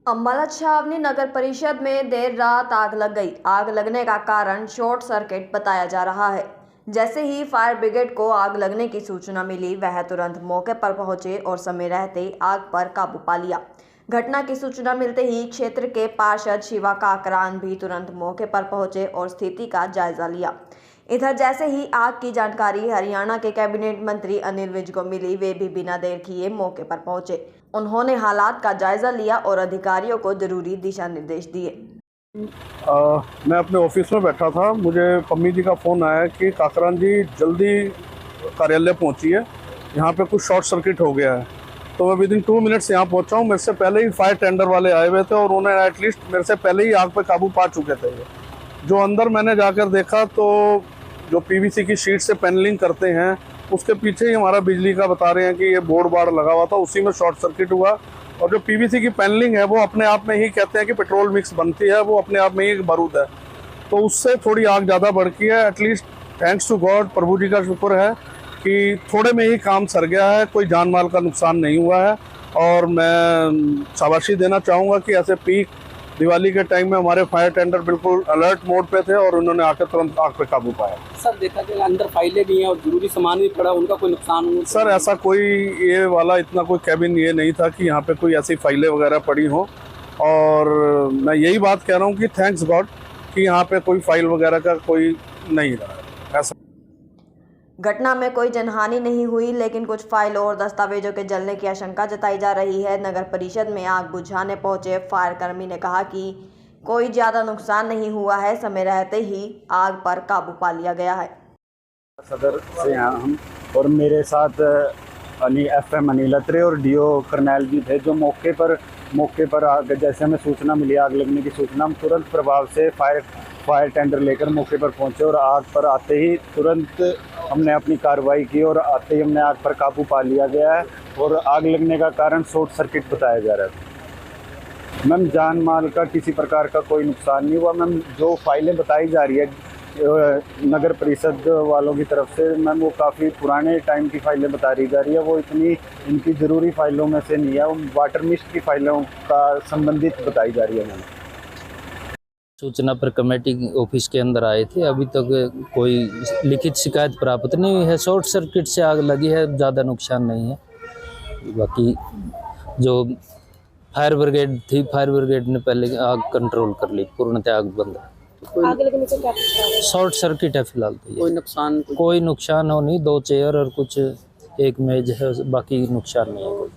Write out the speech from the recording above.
अम्बाला छावनी नगर परिषद में देर रात आग लग गई। आग लगने का कारण शॉर्ट सर्किट बताया जा रहा है। जैसे ही फायर ब्रिगेड को आग लगने की सूचना मिली, वह तुरंत मौके पर पहुंचे और समय रहते आग पर काबू पा लिया। घटना की सूचना मिलते ही क्षेत्र के पार्षद शिवा काकरान भी तुरंत मौके पर पहुंचे और स्थिति का जायजा लिया। इधर जैसे ही आग की जानकारी हरियाणा के कैबिनेट मंत्री अनिल विज को मिली, वे भी बिना देर किए मौके पर पहुंचे। उन्होंने हालात का जायजा लिया और अधिकारियों को जरूरी दिशा निर्देश दिए। मैं अपने ऑफिस में बैठा था, मुझे पम्मी जी का फ़ोन आया कि काकरान जी जल्दी कार्यालय पहुंचिए, यहाँ पे कुछ शॉर्ट सर्किट हो गया है। तो मैं विदिन 2 मिनट्स यहाँ पहुंचा हूँ। मेरे से पहले ही फायर टेंडर वाले आए हुए थे और उन्होंने एटलीस्ट मेरे से पहले ही आग पे काबू पा चुके थे। जो अंदर मैंने जाकर देखा तो जो पीवीसी की शीट से पैनलिंग करते हैं, उसके पीछे ही हमारा बिजली का बता रहे हैं कि ये बोर्ड बाड़ लगा हुआ था, उसी में शॉर्ट सर्किट हुआ। और जो पीवीसी की पैनलिंग है वो अपने आप में ही कहते हैं कि पेट्रोल मिक्स बनती है, वो अपने आप में ही एक बारूद है, तो उससे थोड़ी आग ज़्यादा भड़की है। एटलीस्ट थैंक्स टू गॉड, प्रभु जी का शुक्र है कि थोड़े में ही काम सर गया है, कोई जान माल का नुकसान नहीं हुआ है। और मैं शाबाशी देना चाहूँगा कि ऐसे पीक दिवाली के टाइम में हमारे फायर टेंडर बिल्कुल अलर्ट मोड पे थे और उन्होंने आकर तुरंत आग पे काबू पाया। सर देखा कि अंदर फाइलें भी हैं और जरूरी सामान भी पड़ा, उनका कोई नुकसान हुआ? सर ऐसा कोई ये वाला इतना कोई कैबिन ये नहीं था कि यहाँ पे कोई ऐसी फाइलें वगैरह पड़ी हों। और मैं यही बात कह रहा हूँ कि थैंक्स गॉड कि यहाँ पे कोई फाइल वगैरह का कोई नहीं रहा। ऐसा घटना में कोई जनहानि नहीं हुई, लेकिन कुछ फाइलों और दस्तावेजों के जलने की आशंका जताई जा रही है। नगर परिषद में आग बुझाने पहुंचे फायर कर्मी ने कहा कि कोई ज्यादा नुकसान नहीं हुआ है, समय रहते ही आग पर काबू पा लिया गया है। सदर से हैं हम, और मेरे साथ FM अनिल अत्रे और DO करनैल जी थे, जो मौके पर आग, जैसे हमें सूचना मिली आग लगने की सूचना, हम तुरंत प्रभाव से फायर टेंडर लेकर मौके पर पहुंचे और आग पर आते ही तुरंत हमने अपनी कार्रवाई की और आते ही हमने आग पर काबू पा लिया गया है। और आग लगने का कारण शॉर्ट सर्किट बताया जा रहा है। मैम जान माल का किसी प्रकार का कोई नुकसान नहीं हुआ। मैम जो फाइलें बताई जा रही है नगर परिषद वालों की तरफ से, मैम वो काफ़ी पुराने टाइम की फाइलें बता रही जा रही है, वो इतनी इनकी ज़रूरी फाइलों में से नहीं है, वो वाटर मिस्ट की फाइलों का संबंधित बताई जा रही है। मैम सूचना पर कमेटी ऑफिस के अंदर आए थे, अभी तक कोई लिखित शिकायत प्राप्त नहीं हुई है। शॉर्ट सर्किट से आग लगी है, ज़्यादा नुकसान नहीं है। बाकी जो फायर ब्रिगेड थी, फायर ब्रिगेड ने पहले आग कंट्रोल कर ली, पूर्णतः आग बंद है। आग लगने से क्या शॉर्ट सर्किट है फिलहाल तो। कोई नुकसान हो नहीं, 2 चेयर और कुछ एक मेज है, बाकी नुकसान नहीं है कोई।